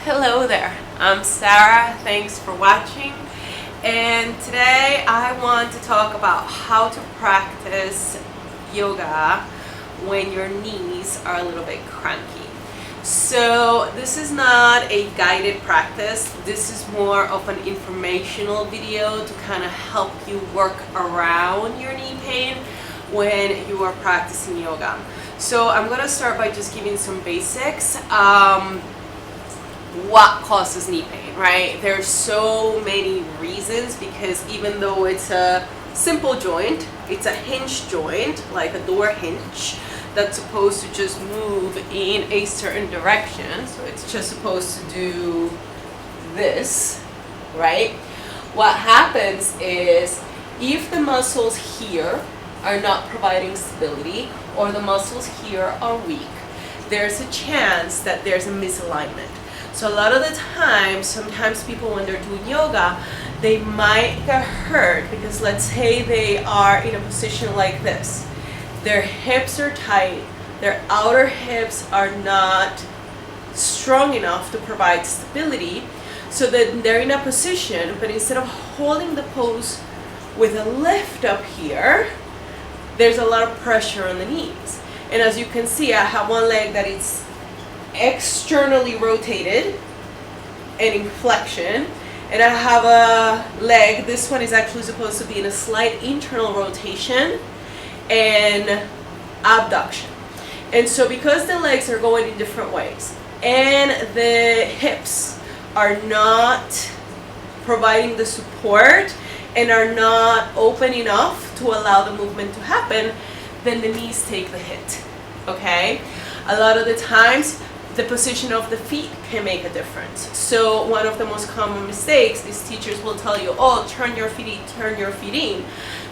Hello there, I'm Sarah, thanks for watching, and today I want to talk about how to practice yoga when your knees are a little bit cranky. So this is not a guided practice, this is more of an informational video to kind of help you work around your knee pain when you are practicing yoga. So I'm going to start by just giving some basics. What causes knee pain, right? There's so many reasons, because even though it's a simple joint, it's a hinge joint, like a door hinge, that's supposed to just move in a certain direction. So it's just supposed to do this, right? What happens is if the muscles here are not providing stability, or the muscles here are weak, there's a chance that there's a misalignment. So a lot of the time, sometimes people when they're doing yoga, they might get hurt because let's say they are in a position like this. Their hips are tight, their outer hips are not strong enough to provide stability, so that they're in a position, but instead of holding the pose with a lift up here, there's a lot of pressure on the knees. And as you can see, I have one leg that is externally rotated and in flexion, and I have a leg, this one is actually supposed to be in a slight internal rotation and abduction. And so because the legs are going in different ways and the hips are not providing the support and are not open enough to allow the movement to happen, then the knees take the hit. Okay? A lot of the times the position of the feet can make a difference. So one of the most common mistakes is teachers will tell you, oh, turn your feet in,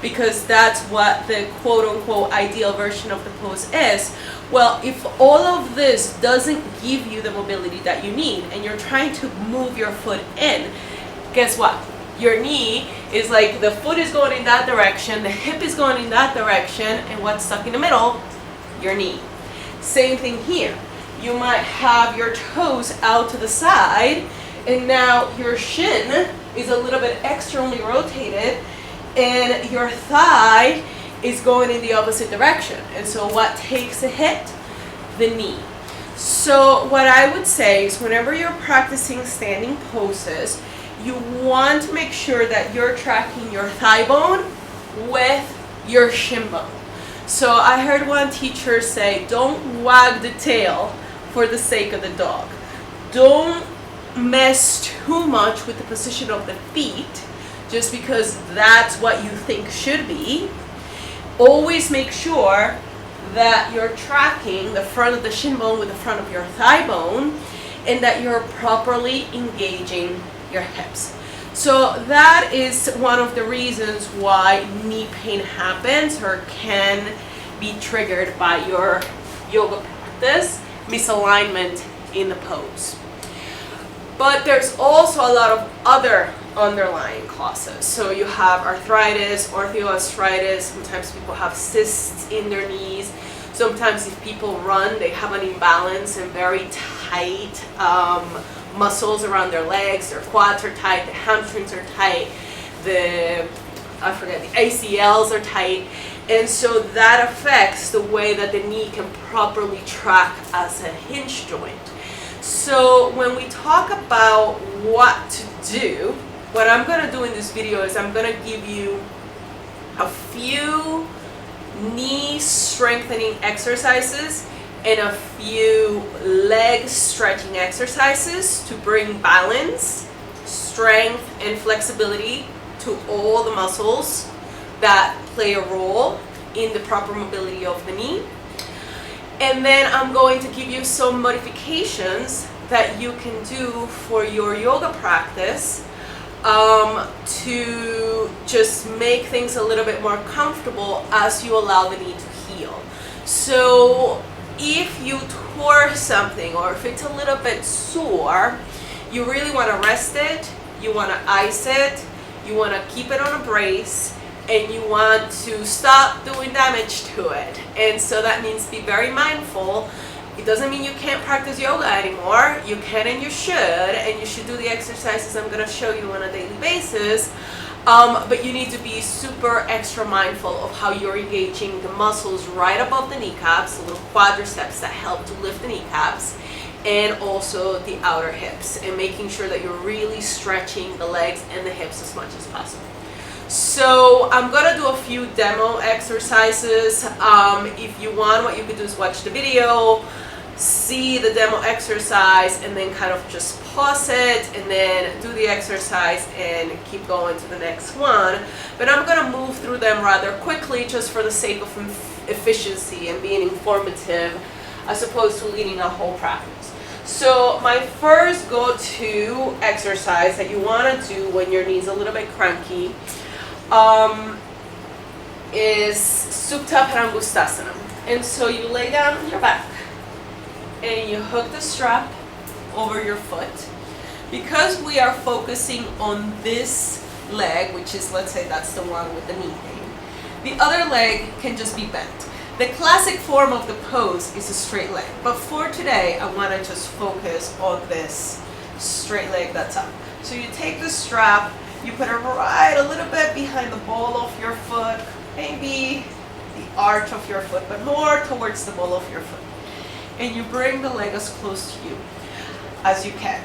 because that's what the quote-unquote ideal version of the pose is. Well, if all of this doesn't give you the mobility that you need and you're trying to move your foot in, guess what? Your knee is like, the foot is going in that direction, the hip is going in that direction, and what's stuck in the middle? Your knee. Same thing here. You might have your toes out to the side, and now your shin is a little bit externally rotated, and your thigh is going in the opposite direction. And so what takes a hit? The knee. So what I would say is whenever you're practicing standing poses, you want to make sure that you're tracking your thigh bone with your shin bone. So I heard one teacher say, don't wag the tail for the sake of the dog. Don't mess too much with the position of the feet just because that's what you think should be. Always make sure that you're tracking the front of the shin bone with the front of your thigh bone, and that you're properly engaging your hips. So that is one of the reasons why knee pain happens or can be triggered by your yoga practice, misalignment in the pose. But there's also a lot of other underlying causes. So you have arthritis, osteoarthritis, sometimes people have cysts in their knees. Sometimes if people run, they have an imbalance and very tight muscles around their legs, their quads are tight, the hamstrings are tight, the ACLs are tight, and so that affects the way that the knee can properly track as a hinge joint. So when we talk about what to do, what I'm going to do in this video is I'm going to give you a few knee strengthening exercises and a few leg stretching exercises to bring balance, strength, and flexibility to all the muscles that play a role in the proper mobility of the knee. And then I'm going to give you some modifications that you can do for your yoga practice to just make things a little bit more comfortable as you allow the knee to heal. So if you tore something or if it's a little bit sore, you really want to rest it, you want to ice it, you want to keep it on a brace, and you want to stop doing damage to it. And so that means be very mindful It doesn't mean you can't practice yoga anymore. You can and you should do the exercises I'm going to show you on a daily basis. But you need to be super extra mindful of how you're engaging the muscles right above the kneecaps, the little quadriceps that help to lift the kneecaps, and also the outer hips, and making sure that you're really stretching the legs and the hips as much as possible. So I'm gonna do a few demo exercises. If you want, what you could do is watch the video, see the demo exercise, and then kind of just pause it and then do the exercise and keep going to the next one. But I'm gonna move through them rather quickly just for the sake of efficiency and being informative as opposed to leading a whole practice. So my first go-to exercise that you wanna do when your knee's a little bit cranky is Supta Parangustasana. And so you lay down on your back and you hook the strap over your foot. Because we are focusing on this leg, which is, let's say that's the one with the knee pain, the other leg can just be bent. The classic form of the pose is a straight leg, but for today I want to just focus on this straight leg that's up. So you take the strap, you put it right a little bit behind the ball of your foot, maybe the arch of your foot, but more towards the ball of your foot. And you bring the leg as close to you as you can.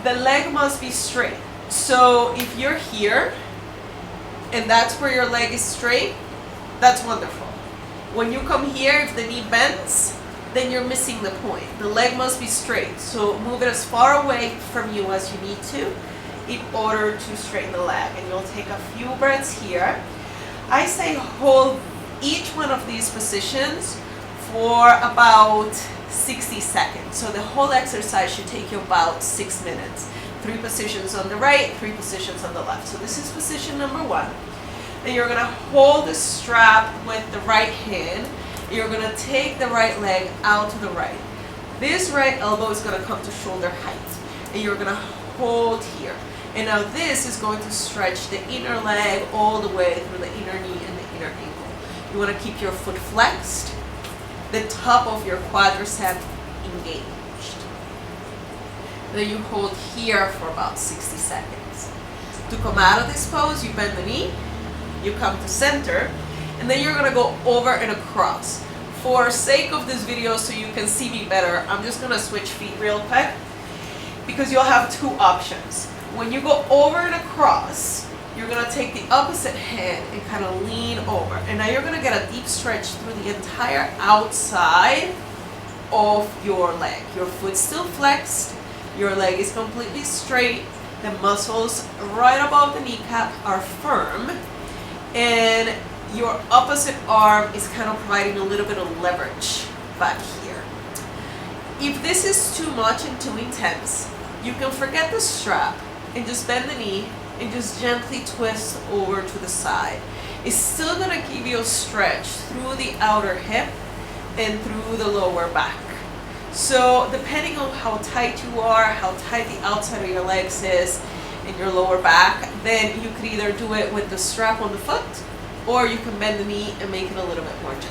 The leg must be straight. So if you're here and that's where your leg is straight, that's wonderful. When you come here, if the knee bends, then you're missing the point. The leg must be straight. So move it as far away from you as you need to in order to straighten the leg. And you'll take a few breaths here. I say hold each one of these positions for about 60 seconds. So the whole exercise should take you about 6 minutes. 3 positions on the right, 3 positions on the left. So this is position number 1. And you're gonna hold the strap with the right hand. You're gonna take the right leg out to the right. This right elbow is gonna come to shoulder height. And you're gonna hold here. And now this is going to stretch the inner leg all the way through the inner knee and the inner ankle. You wanna keep your foot flexed, the top of your quadricep engaged. Then you hold here for about 60 seconds. To come out of this pose, you bend the knee, you come to center, and then you're gonna go over and across. For sake of this video, so you can see me better, I'm just gonna switch feet real quick because you'll have 2 options. When you go over and across, you're gonna take the opposite hand and kind of lean over. And now you're gonna get a deep stretch through the entire outside of your leg. Your foot's still flexed, your leg is completely straight, the muscles right above the kneecap are firm, and your opposite arm is kind of providing a little bit of leverage back here. If this is too much and too intense, you can forget the strap and just bend the knee and just gently twist over to the side. It's still gonna give you a stretch through the outer hip and through the lower back. So depending on how tight you are, how tight the outside of your legs is in your lower back, then you could either do it with the strap on the foot, or you can bend the knee and make it a little bit more gentle.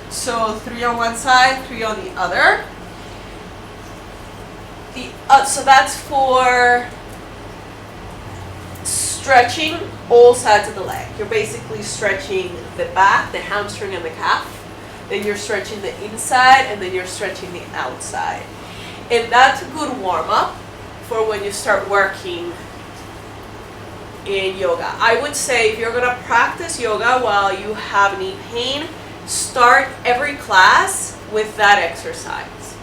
So 3 on one side, 3 on the other. So that's for stretching all sides of the leg. You're basically stretching the back, the hamstring, and the calf. Then you're stretching the inside, and then you're stretching the outside. And that's a good warm-up for when you start working in yoga. I would say if you're gonna practice yoga while you have knee pain, start every class with that exercise.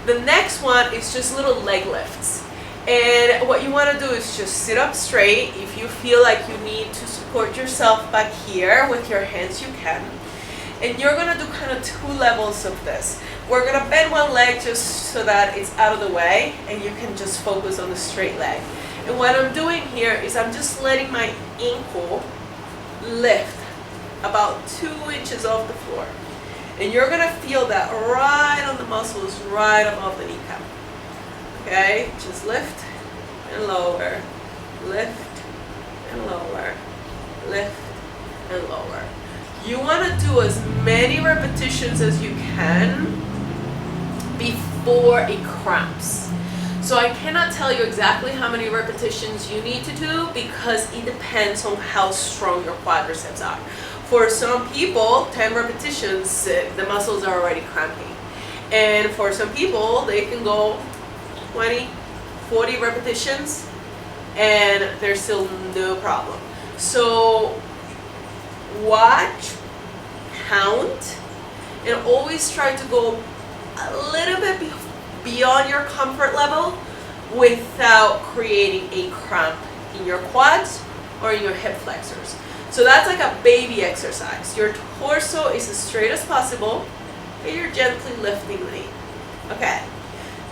The next one is just little leg lifts. And what you want to do is just sit up straight. If you feel like you need to support yourself back here with your hands, you can. And you're going to do kind of 2 levels of this. We're going to bend one leg just so that it's out of the way and you can just focus on the straight leg. And what I'm doing here is I'm just letting my ankle lift about 2 inches off the floor. And you're going to feel that right on the muscles right above the kneecap. Okay, just lift and lower, lift and lower, lift and lower. You want to do as many repetitions as you can before it cramps. So I cannot tell you exactly how many repetitions you need to do because it depends on how strong your quadriceps are. For some people, 10 repetitions, the muscles are already cramping. And for some people, they can go 20, 40 repetitions and there's still no problem. So watch, count, and always try to go a little bit beyond your comfort level without creating a cramp in your quads or in your hip flexors. So that's like a baby exercise. Your torso is as straight as possible, and you're gently lifting the knee. Okay.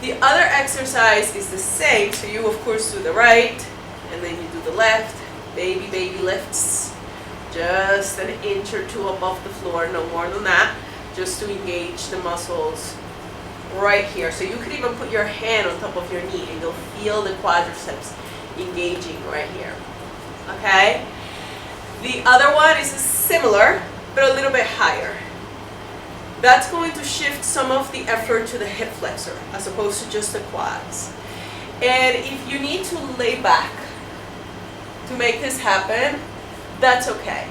The other exercise is the same. So you of course do the right, and then you do the left. Baby lifts. Just an inch or two above the floor, no more than that, just to engage the muscles right here. So you could even put your hand on top of your knee and you'll feel the quadriceps engaging right here. Okay? The other one is similar, but a little bit higher. That's going to shift some of the effort to the hip flexor as opposed to just the quads. And if you need to lay back to make this happen, that's okay.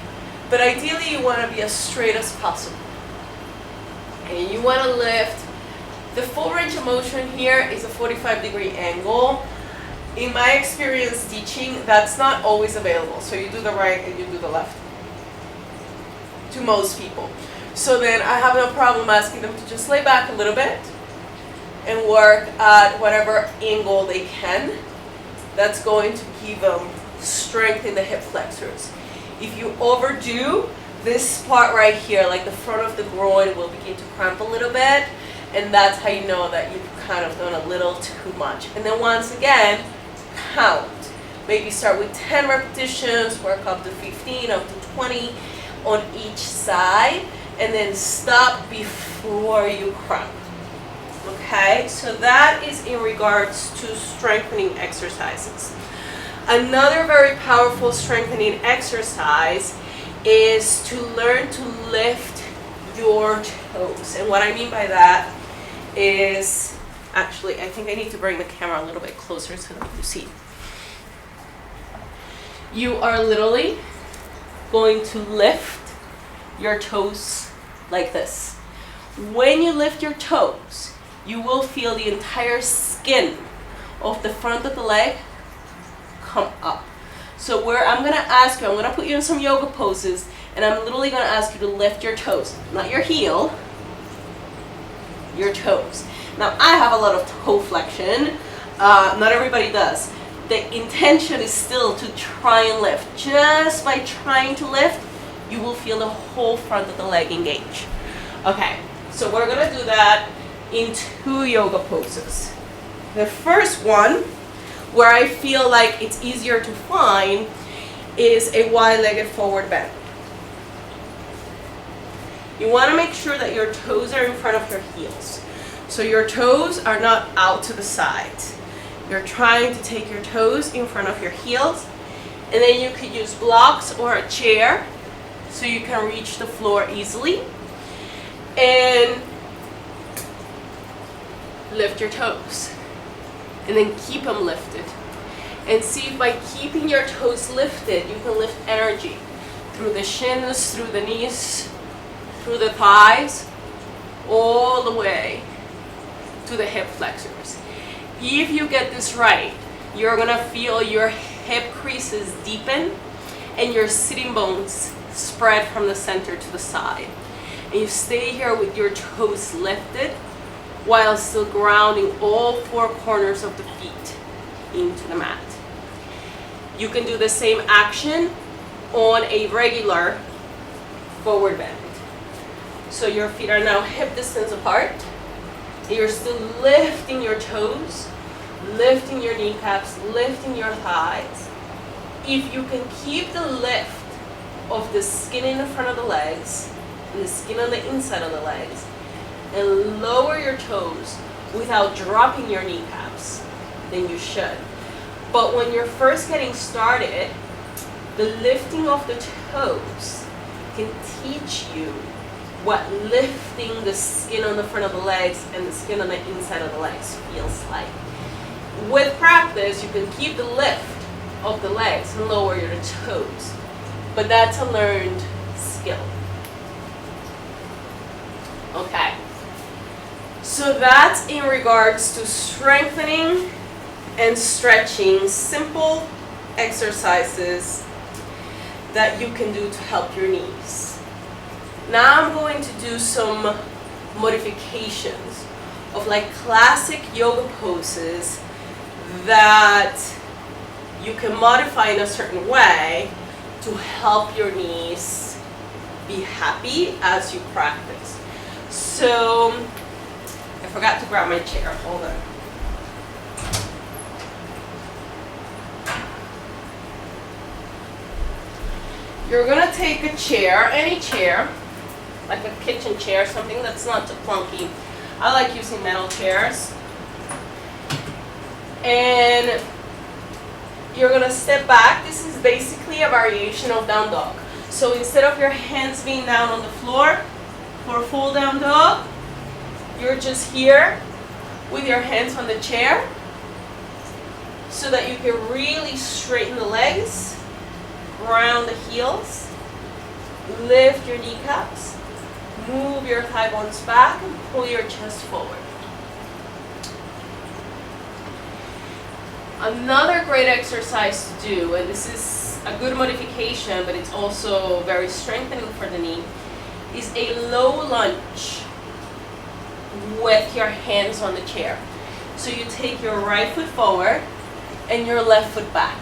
But ideally you want to be as straight as possible. And you want to lift. The full range of motion here is a 45-degree angle. In my experience teaching, that's not always available. So you do the right and you do the left. To most people. So then I have no problem asking them to just lay back a little bit and work at whatever angle they can. That's going to give them strength in the hip flexors. If you overdo this part right here, like the front of the groin will begin to cramp a little bit, and that's how you know that you've kind of done a little too much. And then once again, count. Maybe start with 10 repetitions, work up to 15, up to 20 on each side, and then stop before you cramp. Okay, so that is in regards to strengthening exercises. Another very powerful strengthening exercise is to learn to lift your toes. And what I mean by that is, actually, I think I need to bring the camera a little bit closer so that you see. You are literally going to lift your toes like this. When you lift your toes, you will feel the entire skin of the front of the leg come up. So where I'm going to ask you, I'm going to put you in some yoga poses, and I'm literally going to ask you to lift your toes, not your heel, your toes. Now I have a lot of toe flexion, not everybody does. The intention is still to try and lift. Just by trying to lift, you will feel the whole front of the leg engage. Okay, so we're going to do that in 2 yoga poses. The first one, where I feel like it's easier to find, is a wide-legged forward bend. You want to make sure that your toes are in front of your heels. So your toes are not out to the sides. You're trying to take your toes in front of your heels, and then you could use blocks or a chair so you can reach the floor easily. And lift your toes. And then keep them lifted. And see if by keeping your toes lifted, you can lift energy through the shins, through the knees, through the thighs, all the way to the hip flexors. If you get this right, you're gonna feel your hip creases deepen and your sitting bones spread from the center to the side. And you stay here with your toes lifted while still grounding all 4 corners of the feet into the mat. You can do the same action on a regular forward bend. So your feet are now hip distance apart. You're still lifting your toes, lifting your kneecaps, lifting your thighs. If you can keep the lift of the skin in the front of the legs and the skin on the inside of the legs, and lower your toes without dropping your kneecaps, then you should. But when you're first getting started, the lifting of the toes can teach you what lifting the skin on the front of the legs and the skin on the inside of the legs feels like. With practice, you can keep the lift of the legs and lower your toes, but that's a learned skill. Okay, so that's in regards to strengthening and stretching, simple exercises that you can do to help your knees. Now I'm going to do some modifications of like classic yoga poses that you can modify in a certain way to help your knees be happy as you practice. So, I forgot to grab my chair, hold on. You're gonna take a chair, any chair, like a kitchen chair, something that's not too clunky. I like using metal chairs. And you're gonna step back. This is basically a variation of down dog. So instead of your hands being down on the floor for a full down dog, you're just here with your hands on the chair so that you can really straighten the legs, round the heels, lift your kneecaps, move your thigh bones back, and pull your chest forward. Another great exercise to do, and this is a good modification, but it's also very strengthening for the knee, is a low lunge with your hands on the chair. So you take your right foot forward and your left foot back.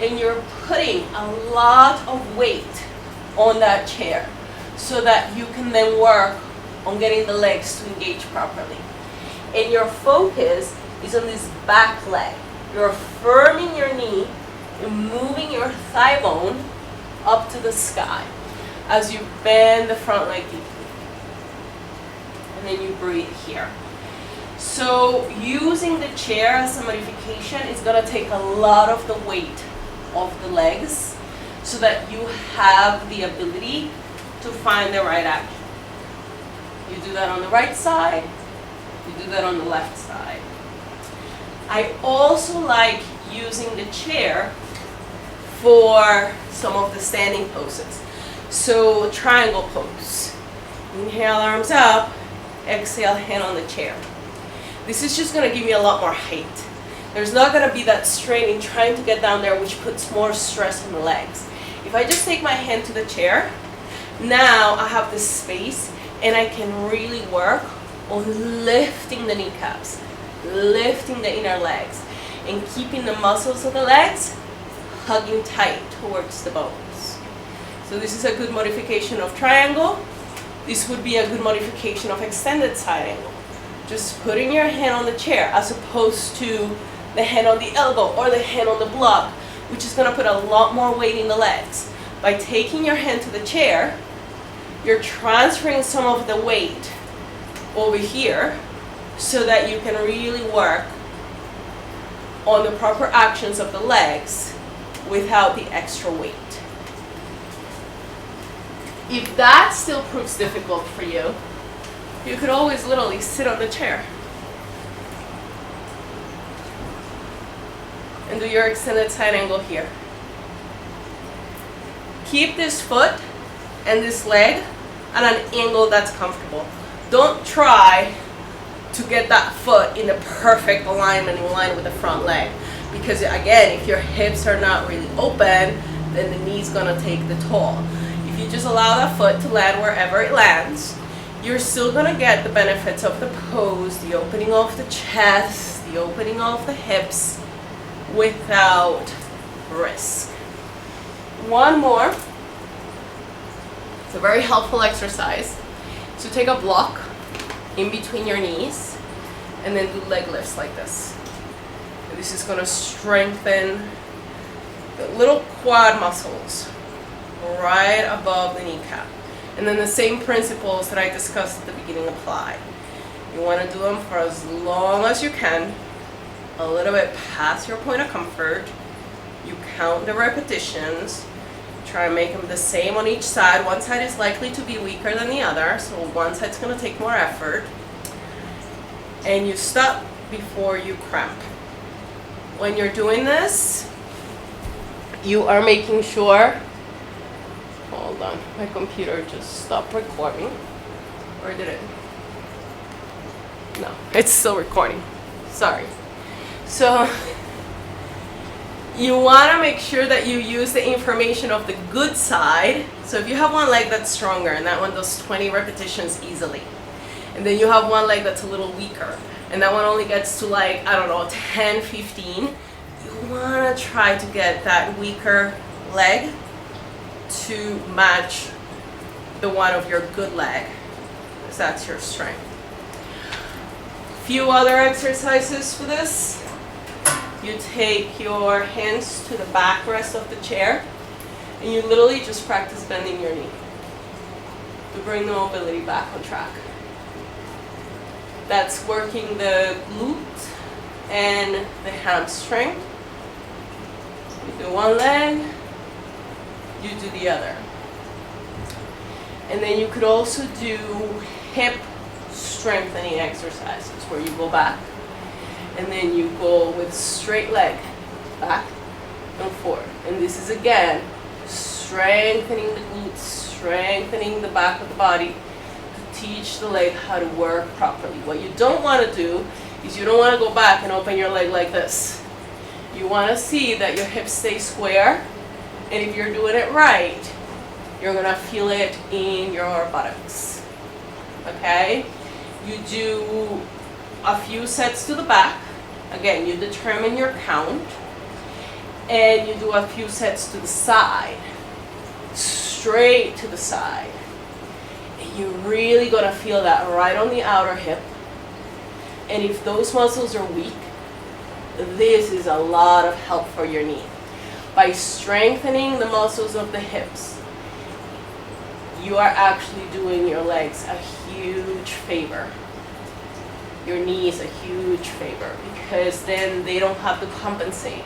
And you're putting a lot of weight on that chair so that you can then work on getting the legs to engage properly. And your focus is on this back leg. You're firming your knee and moving your thigh bone up to the sky as you bend the front leg deeply. And then you breathe here. So using the chair as a modification is going to take a lot of the weight of the legs so that you have the ability to find the right action. You do that on the right side, you do that on the left side. I also like using the chair for some of the standing poses. So triangle pose. Inhale, arms up, exhale, hand on the chair. This is just going to give me a lot more height. There's not going to be that strain in trying to get down there, which puts more stress on the legs. If I just take my hand to the chair, now I have this space and I can really work on lifting the kneecaps, lifting the inner legs, and keeping the muscles of the legs hugging tight towards the bones. So this is a good modification of triangle. This would be a good modification of extended side angle. Just putting your hand on the chair as opposed to the hand on the elbow or the hand on the block, which is going to put a lot more weight in the legs. By taking your hand to the chair, you're transferring some of the weight over here so that you can really work on the proper actions of the legs without the extra weight. If that still proves difficult for you, you could always literally sit on the chair and do your extended side angle here. Keep this foot and this leg at an angle that's comfortable. Don't try to get that foot in the perfect alignment in line with the front leg, because again, if your hips are not really open, then the knee's gonna take the toll. If you just allow that foot to land wherever it lands, you're still gonna get the benefits of the pose, the opening of the chest, the opening of the hips, without risk. One more. It's a very helpful exercise. So take a block in between your knees and then do leg lifts like this. And this is gonna strengthen the little quad muscles right above the kneecap. And then the same principles that I discussed at the beginning apply. You want to do them for as long as you can, a little bit past your point of comfort. You count the repetitions. Try and make them the same on each side. One side is likely to be weaker than the other, so one side's going to take more effort. And you stop before you cramp. When you're doing this, you are making sure, hold on, my computer just stopped recording. Or did it? No, it's still recording. Sorry. So you want to make sure that you use the information of the good side. So if you have one leg that's stronger and that one does 20 repetitions easily, and then you have one leg that's a little weaker and that one only gets to like, I don't know, 10, 15, you want to try to get that weaker leg to match the one of your good leg, because that's your strength. Few other exercises for this. You take your hands to the backrest of the chair and you literally just practice bending your knee to bring the mobility back on track. That's working the glute and the hamstring. You do one leg, you do the other. And then you could also do hip strengthening exercises where you go back and then you go with straight leg, back and forward. And this is again strengthening the glutes, strengthening the back of the body to teach the leg how to work properly. What you don't want to do is you don't want to go back and open your leg like this. You want to see that your hips stay square, and if you're doing it right, you're going to feel it in your buttocks. Okay? You do a few sets to the back. Again, you determine your count, and you do a few sets to the side, straight to the side. And you're really gonna feel that right on the outer hip. And if those muscles are weak, this is a lot of help for your knee. By strengthening the muscles of the hips, you are actually doing your legs a huge favor. Your knee is a huge favor, because then they don't have to compensate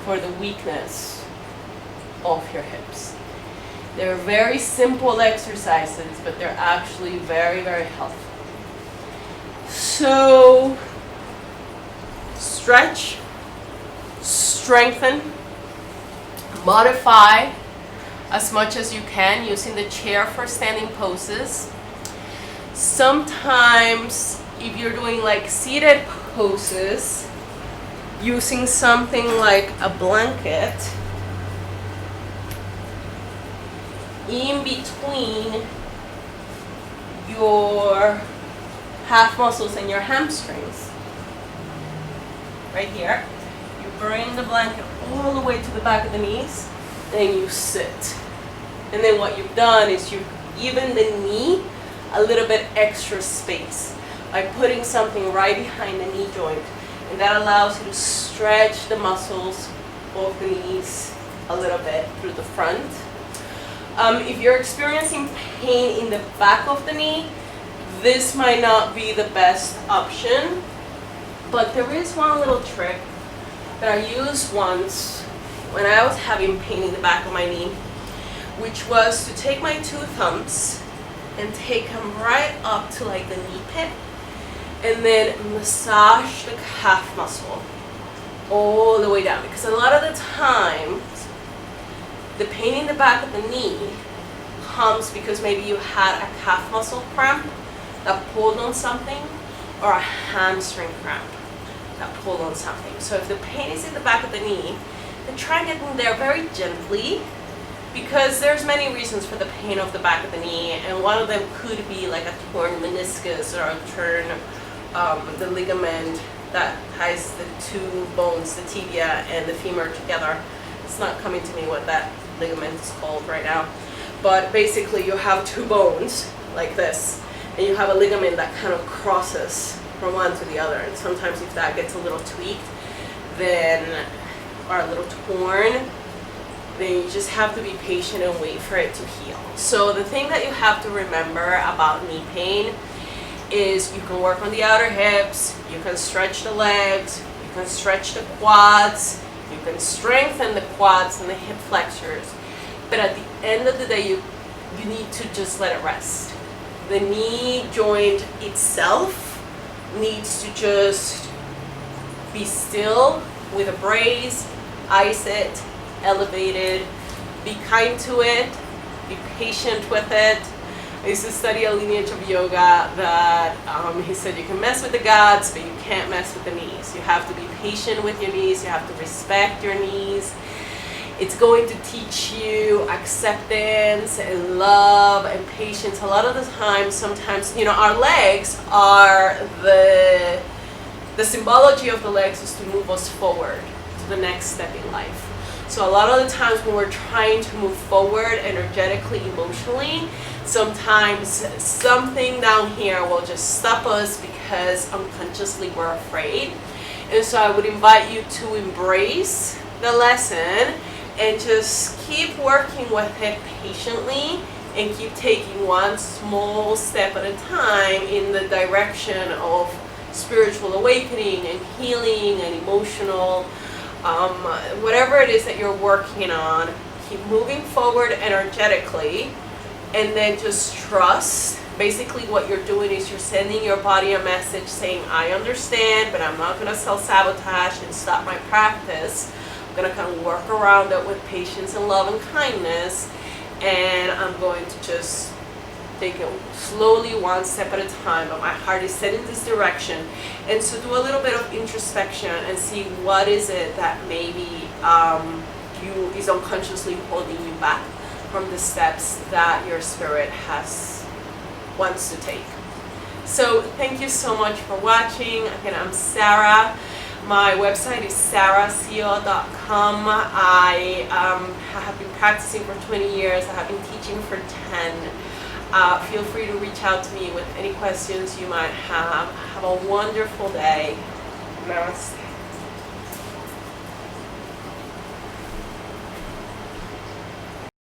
for the weakness of your hips. They're very simple exercises, but they're actually very, very helpful. So, stretch, strengthen, modify as much as you can using the chair for standing poses. Sometimes, if you're doing like seated poses, using something like a blanket in between your calf muscles and your hamstrings, right here, you bring the blanket all the way to the back of the knees, and you sit. And then what you've done is you've given the knee a little bit extra space by putting something right behind the knee joint, and that allows you to stretch the muscles of the knees a little bit through the front. If you're experiencing pain in the back of the knee, this might not be the best option, but there is one little trick that I used once when I was having pain in the back of my knee, which was to take my two thumbs and take them right up to like the knee pit, and then massage the calf muscle all the way down. Because a lot of the times, the pain in the back of the knee comes because maybe you had a calf muscle cramp that pulled on something, or a hamstring cramp that pulled on something. So if the pain is in the back of the knee, then try and get in there very gently, because there's many reasons for the pain of the back of the knee, and one of them could be like a torn meniscus, or a torn the ligament that ties the two bones, the tibia and the femur, together. It's not coming to me what that ligament is called right now, but basically you have two bones like this, and you have a ligament that kind of crosses from one to the other, and sometimes if that gets a little tweaked, then, or a little torn, then you just have to be patient and wait for it to heal. So the thing that you have to remember about knee pain is you can work on the outer hips, you can stretch the legs, you can stretch the quads, you can strengthen the quads and the hip flexors. But at the end of the day, you need to just let it rest. The knee joint itself needs to just be still with a brace, ice it, elevate it, be kind to it, be patient with it. I used to study a lineage of yoga that he said you can mess with the gods, but you can't mess with the knees. You have to be patient with your knees, you have to respect your knees. It's going to teach you acceptance and love and patience. A lot of the time, sometimes, our legs are the symbology of the legs is to move us forward to the next step in life. So a lot of the times when we're trying to move forward energetically, emotionally, sometimes something down here will just stop us because unconsciously we're afraid. And so I would invite you to embrace the lesson and just keep working with it patiently and keep taking one small step at a time in the direction of spiritual awakening and healing and emotional, whatever it is that you're working on. Keep moving forward energetically, and then just trust. Basically what you're doing is you're sending your body a message saying, I understand, but I'm not going to self-sabotage and stop my practice. I'm going to kind of work around it with patience and love and kindness, and I'm going to just take it slowly, one step at a time, but my heart is set in this direction. And so do a little bit of introspection and see what is it that maybe is unconsciously holding you back from the steps that your spirit wants to take. So thank you so much for watching. Again, I'm Sarah. My website is sarahco.com. I have been practicing for 20 years. I have been teaching for 10. Feel free to reach out to me with any questions you might have. Have a wonderful day. Namaste.